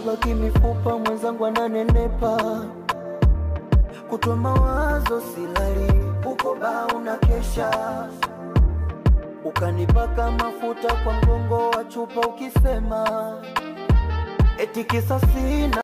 nabaki mifupa, mwenzangu ananenepa. Kutwa mawazo silali, uko baa unakesha. Ukanipaka mafuta kwa mgongo wa chupa ukisema eti kisa sina